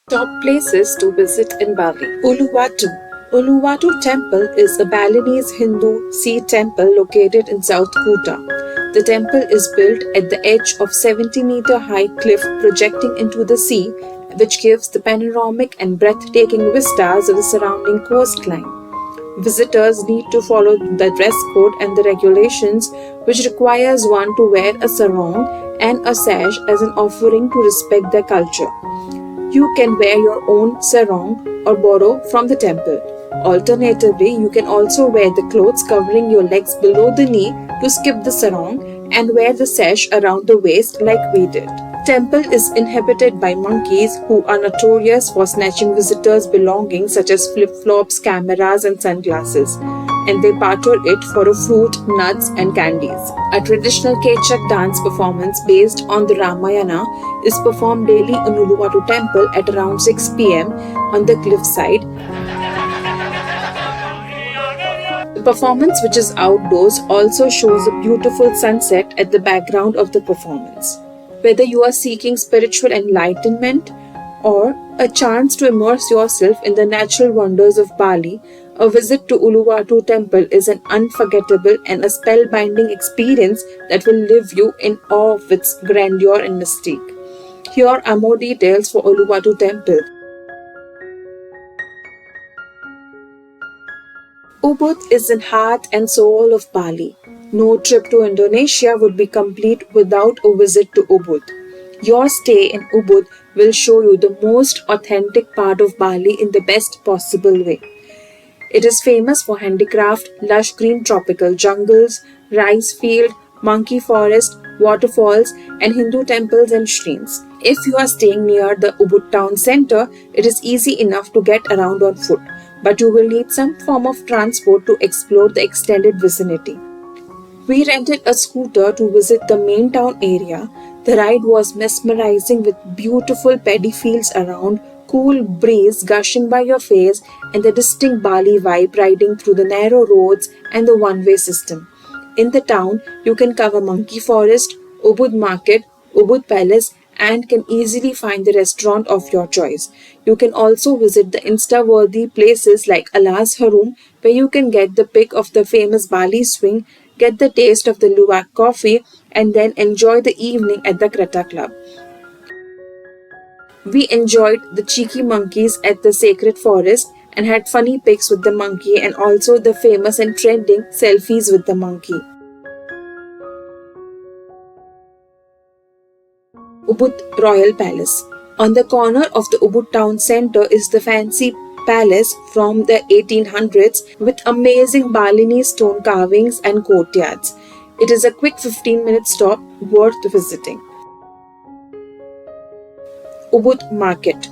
Top places to visit in Bali. Uluwatu. Uluwatu Temple is a Balinese Hindu sea temple located in South Kuta. The temple is built at the edge of 70-meter high cliff projecting into the sea, which gives the panoramic and breathtaking vistas of the surrounding coastline. Visitors need to follow the dress code and the regulations, which requires one to wear a sarong and a sash as an offering to respect their culture. You can wear your own sarong or borrow from the temple. Alternatively, you can also wear the clothes covering your legs below the knee to skip the sarong and wear the sash around the waist like we did. Temple is inhabited by monkeys who are notorious for snatching visitors' belongings such as flip-flops, cameras and sunglasses, and they barter it for a fruit, nuts and candies. A traditional Kechak dance performance based on the Ramayana is performed daily in Uluwatu temple at around 6 p.m. on the cliffside. The performance, which is outdoors, also shows a beautiful sunset at the background of the performance. Whether you are seeking spiritual enlightenment or a chance to immerse yourself in the natural wonders of Bali, a visit to Uluwatu temple is an unforgettable and a spellbinding experience that will leave you in awe of its grandeur and mystique. Here are more details for Uluwatu temple. Ubud is the heart and soul of Bali. No trip to Indonesia would be complete without a visit to Ubud. Your stay in Ubud will show you the most authentic part of Bali in the best possible way. It is famous for handicraft, lush green tropical jungles, rice field, monkey forest, waterfalls, and Hindu temples and shrines. If you are staying near the Ubud town center, it is easy enough to get around on foot, but you will need some form of transport to explore the extended vicinity. We rented a scooter to visit the main town area. The ride was mesmerizing with beautiful paddy fields around, cool breeze gushing by your face, and the distinct Bali vibe riding through the narrow roads and the one-way system. In the town, you can cover Monkey Forest, Ubud Market, Ubud Palace, and can easily find the restaurant of your choice. You can also visit the Insta-worthy places like Allah's Haroom, where you can get the pick of the famous Bali swing, get the taste of the luwak coffee, and then enjoy the evening at the Kreta Club. We enjoyed the cheeky monkeys at the sacred forest and had funny pics with the monkey and also the famous and trending selfies with the monkey. Ubud Royal Palace. On the corner of the Ubud town center is the fancy palace from the 1800s with amazing Balinese stone carvings and courtyards. It is a quick 15-minute stop worth visiting. Ubud Market.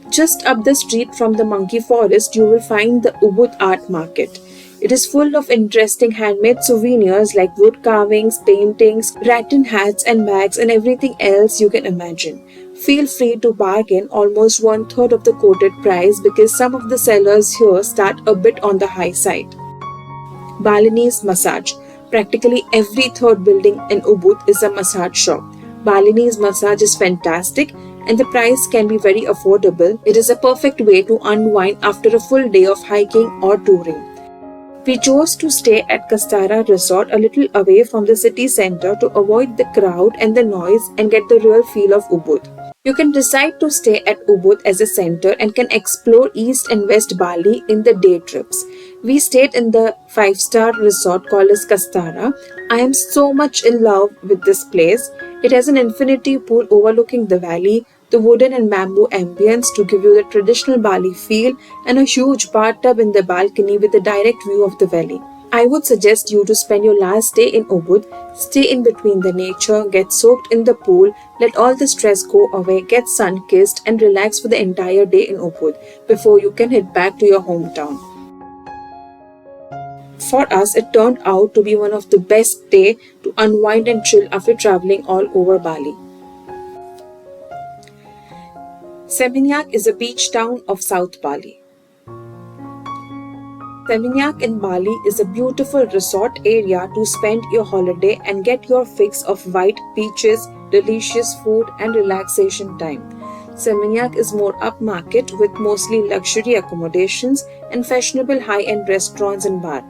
Just up the street from the Monkey Forest, you will find the Ubud Art Market. It is full of interesting handmade souvenirs like wood carvings, paintings, rattan hats and bags and everything else you can imagine. Feel free to bargain almost 1/3 of the quoted price because some of the sellers here start a bit on the high side. Balinese Massage. Practically every third building in Ubud is a massage shop. Balinese massage is fantastic and the price can be very affordable. It is a perfect way to unwind after a full day of hiking or touring. We chose to stay at Kastara Resort a little away from the city center to avoid the crowd and the noise and get the real feel of Ubud. You can decide to stay at Ubud as a center and can explore East and West Bali in the day trips. We stayed in the 5-star resort called as Kastara. I am so much in love with this place. It has an infinity pool overlooking the valley, the wooden and bamboo ambience to give you the traditional Bali feel, and a huge bathtub in the balcony with a direct view of the valley. I would suggest you to spend your last day in Ubud, stay in between the nature, get soaked in the pool, let all the stress go away, get sun-kissed and relax for the entire day in Ubud before you can head back to your hometown. For us, it turned out to be one of the best days to unwind and chill after traveling all over Bali. Seminyak is a beach town of South Bali. Seminyak in Bali is a beautiful resort area to spend your holiday and get your fix of white beaches, delicious food and relaxation time. Seminyak is more upmarket with mostly luxury accommodations and fashionable high-end restaurants and bar.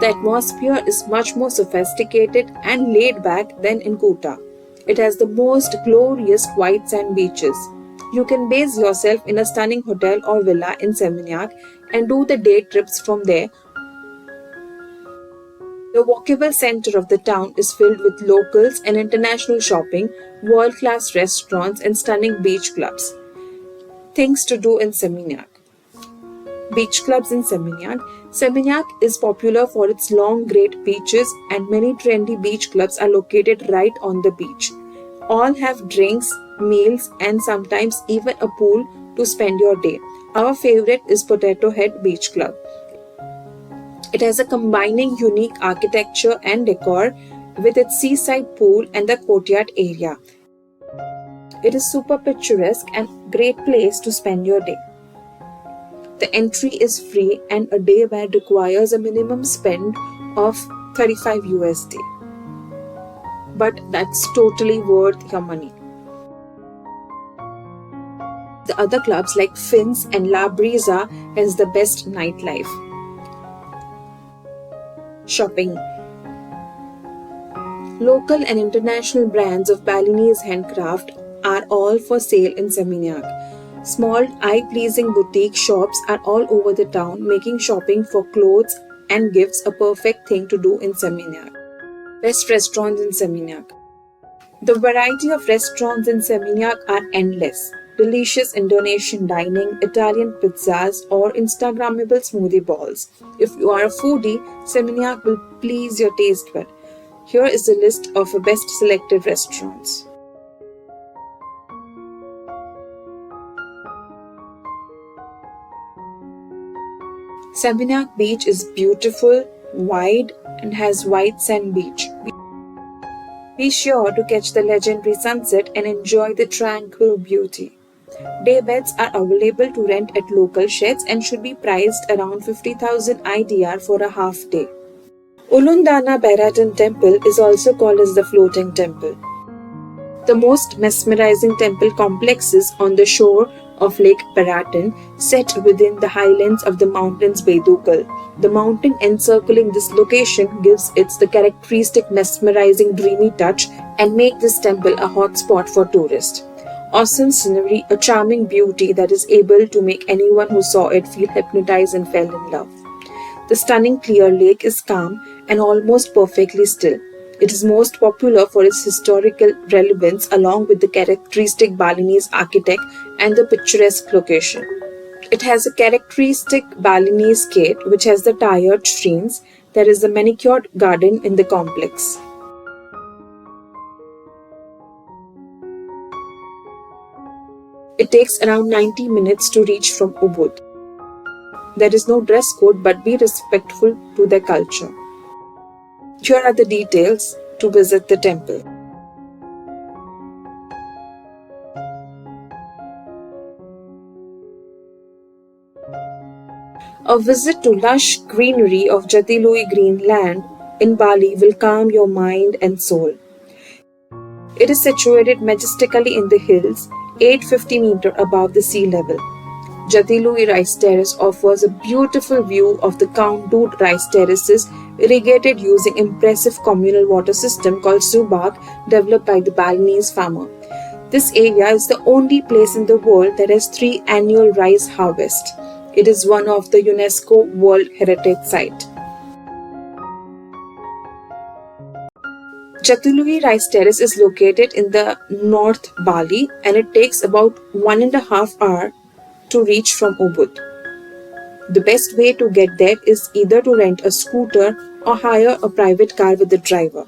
The atmosphere is much more sophisticated and laid back than in Kuta. It has the most glorious white sand beaches. You can base yourself in a stunning hotel or villa in Seminyak and do the day trips from there. The walkable center of the town is filled with locals and international shopping, world-class restaurants and stunning beach clubs. Things to do in Seminyak. Beach clubs in Seminyak. Seminyak is popular for its long, great beaches, and many trendy beach clubs are located right on the beach. All have drinks, meals, and sometimes even a pool to spend your day. Our favorite is Potato Head Beach Club. It has a combining unique architecture and decor with its seaside pool and the courtyard area. It is super picturesque and great place to spend your day. The entry is free and a day bed requires a minimum spend of 35 USD. But that's totally worth your money. The other clubs like Fins and La Brisa has the best nightlife. Shopping. Local and international brands of Balinese handcraft are all for sale in Seminyak. Small, eye-pleasing boutique shops are all over the town, making shopping for clothes and gifts a perfect thing to do in Seminyak. Best restaurants in Seminyak. The variety of restaurants in Seminyak are endless. Delicious Indonesian dining, Italian pizzas, or Instagrammable smoothie balls. If you are a foodie, Seminyak will please your taste bud. Here is a list of the best selected restaurants. Seminyak beach is beautiful, wide, and has white sand beach. Be sure to catch the legendary sunset and enjoy the tranquil beauty. Day beds are available to rent at local sheds and should be priced around 50,000 IDR for a half day. Ulun Beratan Temple is also called as the Floating Temple. The most mesmerizing temple complex is on the shore of Lake Beratan, set within the highlands of the mountains Bedukal. The mountain encircling this location gives it the characteristic mesmerizing dreamy touch and make this temple a hot spot for tourists. Awesome scenery, a charming beauty that is able to make anyone who saw it feel hypnotized and fell in love. The stunning clear lake is calm and almost perfectly still. It is most popular for its historical relevance along with the characteristic Balinese architect and the picturesque location. It has a characteristic Balinese gate which has the tiered streams. There is a manicured garden in the complex. It takes around 90 minutes to reach from Ubud. There is no dress code, but be respectful to their culture. Here are the details to visit the temple. A visit to lush greenery of Jatiluwih green land in Bali will calm your mind and soul. It is situated majestically in the hills, 850 meters above the sea level. Jatiluwih Rice Terrace offers a beautiful view of the Kanto rice terraces irrigated using impressive communal water system called Subak developed by the Balinese farmer. This area is the only place in the world that has 3 annual rice harvests. It is one of the UNESCO World Heritage Site. Jatiluwih Rice Terrace is located in the North Bali and it takes about 1.5 hours to reach from Ubud. The best way to get there is either to rent a scooter or hire a private car with a driver.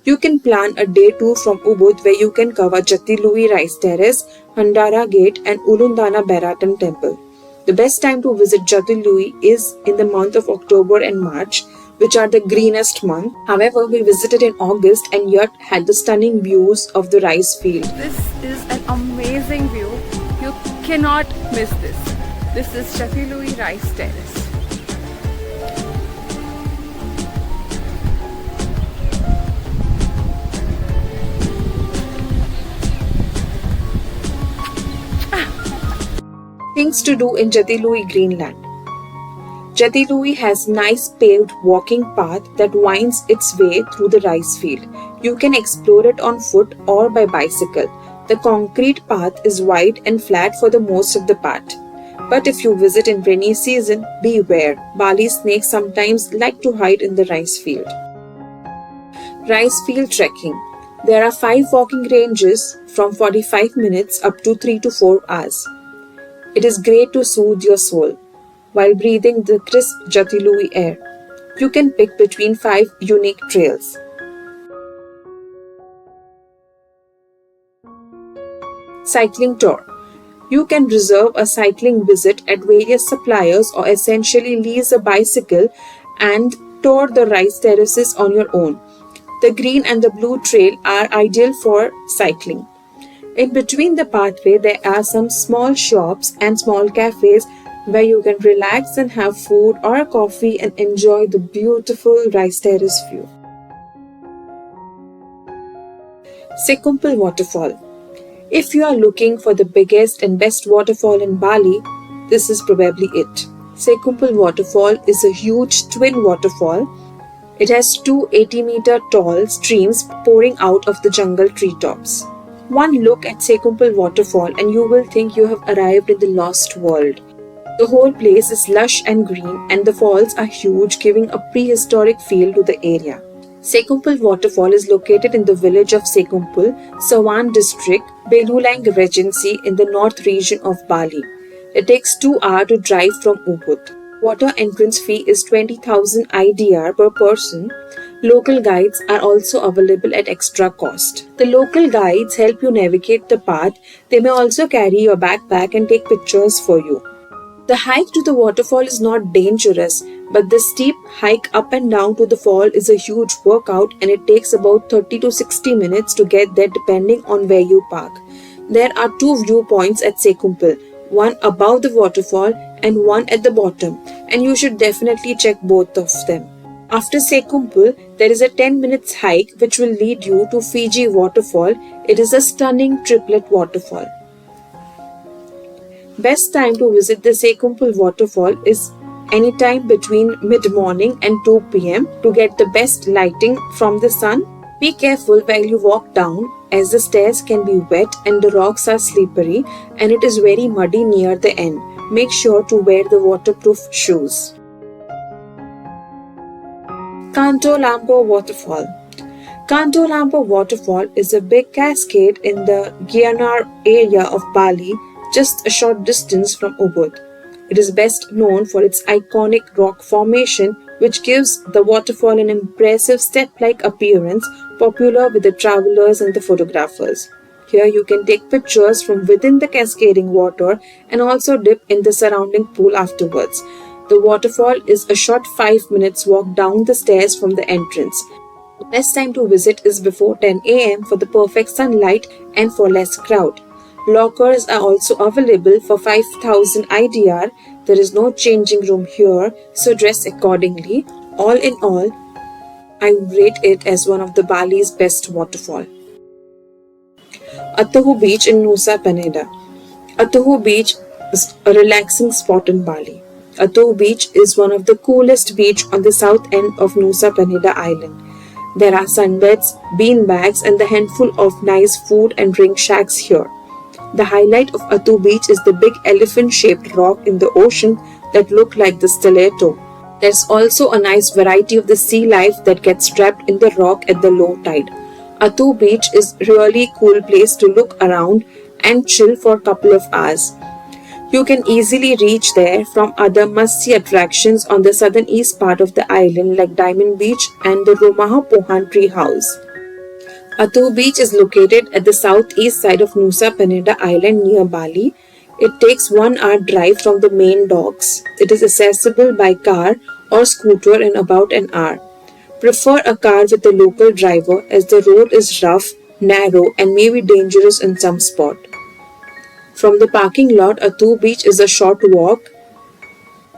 You can plan a day tour from Ubud where you can cover Jatiluwih Rice Terrace, Handara Gate and Ulun Beratan Temple. The best time to visit Jatiluwih is in the month of October and March, which are the greenest month. However, we visited in August and yet had the stunning views of the rice field. This is an amazing view. You cannot miss this. This is Jatiluwih Rice Terrace. Things to do in Jatiluwih, Greenland. Jatiluwih has nice paved walking path that winds its way through the rice field. You can explore it on foot or by bicycle. The concrete path is wide and flat for the most of the part. But if you visit in rainy season, beware. Bali snakes sometimes like to hide in the rice field. Rice field trekking. There are 5 walking ranges from 45 minutes up to 3 to 4 hours. It is great to soothe your soul while breathing the crisp Jatiluwih air. You can pick between 5 unique trails. Cycling tour. You can reserve a cycling visit at various suppliers or essentially lease a bicycle and tour the rice terraces on your own. The green and the blue trail are ideal for cycling. In between the pathway, there are some small shops and small cafes where you can relax and have food or a coffee and enjoy the beautiful rice terrace view. Sekumpul waterfall. If you are looking for the biggest and best waterfall in Bali, this is probably it. Sekumpul waterfall is a huge twin waterfall. It has 2 80-meter tall streams pouring out of the jungle treetops. One look at Sekumpul waterfall and you will think you have arrived in the lost world. The whole place is lush and green and the falls are huge, giving a prehistoric feel to the area. Sekumpul waterfall is located in the village of Sekumpul, Sawan district, Belulang Regency in the north region of Bali. It takes 2 hours to drive from Ubud. Water entrance fee is 20,000 IDR per person. Local guides are also available at extra cost. The local guides help you navigate the path. They may also carry your backpack and take pictures for you. The hike to the waterfall is not dangerous, but the steep hike up and down to the fall is a huge workout and it takes about 30 to 60 minutes to get there depending on where you park. There are 2 viewpoints at Sekumpul, one above the waterfall and one at the bottom, and you should definitely check both of them. After Sekumpul, there is a 10 minutes hike which will lead you to Fiji waterfall. It is a stunning triplet waterfall. Best time to visit the Sekumpul waterfall is anytime between mid-morning and 2 p.m. to get the best lighting from the sun. Be careful while you walk down as the stairs can be wet and the rocks are slippery and it is very muddy near the end. Make sure to wear the waterproof shoes. Kanto Lampo Waterfall. Kanto Lampo Waterfall is a big cascade in the Gianyar area of Bali, just a short distance from Ubud. It is best known for its iconic rock formation, which gives the waterfall an impressive step-like appearance, popular with the travelers and the photographers. Here you can take pictures from within the cascading water and also dip in the surrounding pool afterwards. The waterfall is a short 5 minutes walk down the stairs from the entrance. The best time to visit is before 10 a.m. for the perfect sunlight and for less crowd. Lockers are also available for 5,000 IDR. There is no changing room here, so dress accordingly. All in all, I would rate it as one of the Bali's best waterfall. Atuh Beach in Nusa, Penida. Atuh Beach is a relaxing spot in Bali. Atuh Beach is one of the coolest beach on the south end of Nusa Penida Island. There are sunbeds, bean bags and a handful of nice food and drink shacks here. The highlight of Atuh Beach is the big elephant-shaped rock in the ocean that look like the stiletto. There's also a nice variety of the sea life that gets trapped in the rock at the low tide. Atuh Beach is really cool place to look around and chill for a couple of hours. You can easily reach there from other must-see attractions on the southern east part of the island like Diamond Beach and the Rumaha Pohan Tree House. Atuh Beach is located at the southeast side of Nusa Penida Island near Bali. It takes 1 hour drive from the main docks. It is accessible by car or scooter in about an hour. Prefer a car with a local driver as the road is rough, narrow and may be dangerous in some spot. From the parking lot, Atuh Beach is a short walk.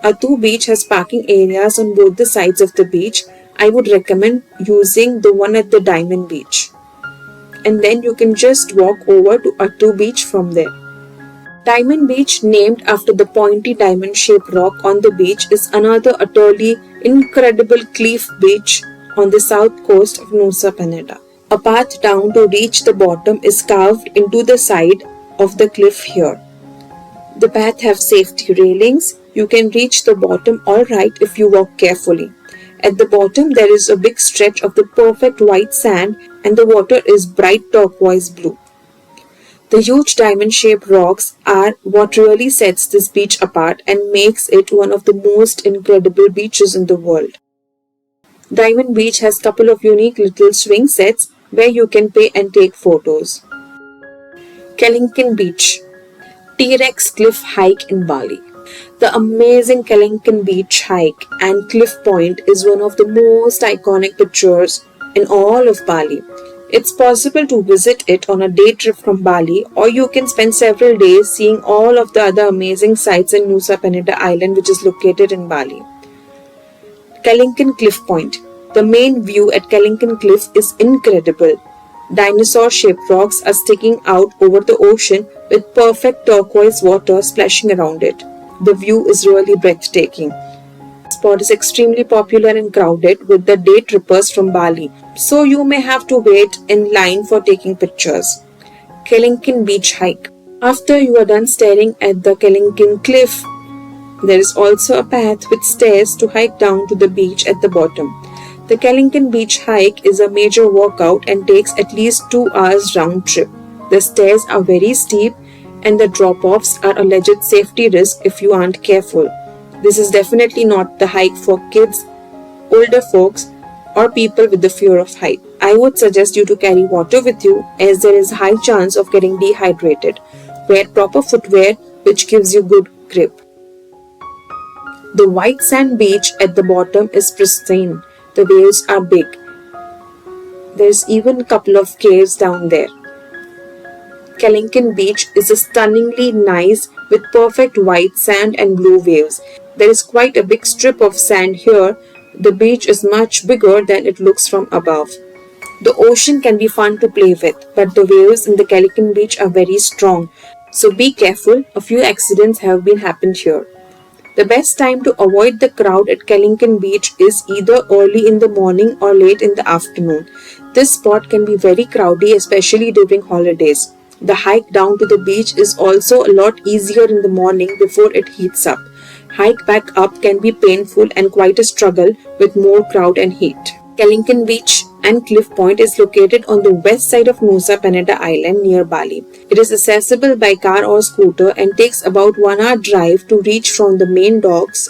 Atuh Beach has parking areas on both the sides of the beach. I would recommend using the one at the Diamond Beach. And then you can just walk over to Atuh Beach from there. Diamond Beach, named after the pointy diamond-shaped rock on the beach, is another utterly incredible cliff beach on the south coast of Nusa Penida. A path down to reach the bottom is carved into the side of the cliff here. The path has safety railings. You can reach the bottom all right if you walk carefully. At the bottom there is a big stretch of the perfect white sand and the water is bright turquoise blue. The huge diamond-shaped rocks are what really sets this beach apart and makes it one of the most incredible beaches in the world. Diamond Beach has a couple of unique little swing sets where you can pay and take photos. Kelinking Beach, T-Rex Cliff Hike in Bali. The amazing Kelinking Beach hike and cliff point is one of the most iconic pictures in all of Bali. It's possible to visit it on a day trip from Bali, or you can spend several days seeing all of the other amazing sights in Nusa Penida Island, which is located in Bali. Kelinking Cliff Point. The main view at Kelinking Cliff is incredible. Dinosaur-shaped rocks are sticking out over the ocean with perfect turquoise water splashing around it. The view is really breathtaking. The spot is extremely popular and crowded with the day trippers from Bali, so you may have to wait in line for taking pictures. Kelinking Beach Hike. After you are done staring at the Kelinking Cliff, there is also a path with stairs to hike down to the beach at the bottom. The Kelinking Beach hike is a major workout and takes at least 2 hours round trip. The stairs are very steep and the drop-offs are a legit safety risk if you aren't careful. This is definitely not the hike for kids, older folks, or people with the fear of height. I would suggest you to carry water with you as there is a high chance of getting dehydrated. Wear proper footwear which gives you good grip. The white sand beach at the bottom is pristine. The waves are big. There's even a couple of caves down there. Kelinking Beach is stunningly nice with perfect white sand and blue waves. There is quite a big strip of sand here. The beach is much bigger than it looks from above. The ocean can be fun to play with, but the waves in the Kelinking Beach are very strong. So be careful, a few accidents have been happened here. The best time to avoid the crowd at Kelinking Beach is either early in the morning or late in the afternoon. This spot can be very crowded, especially during holidays. The hike down to the beach is also a lot easier in the morning before it heats up. Hike back up can be painful and quite a struggle with more crowd and heat. Kelinking Beach and Cliff Point is located on the west side of Nusa Penida Island near Bali. It is accessible by car or scooter and takes about 1 hour drive to reach from the main docks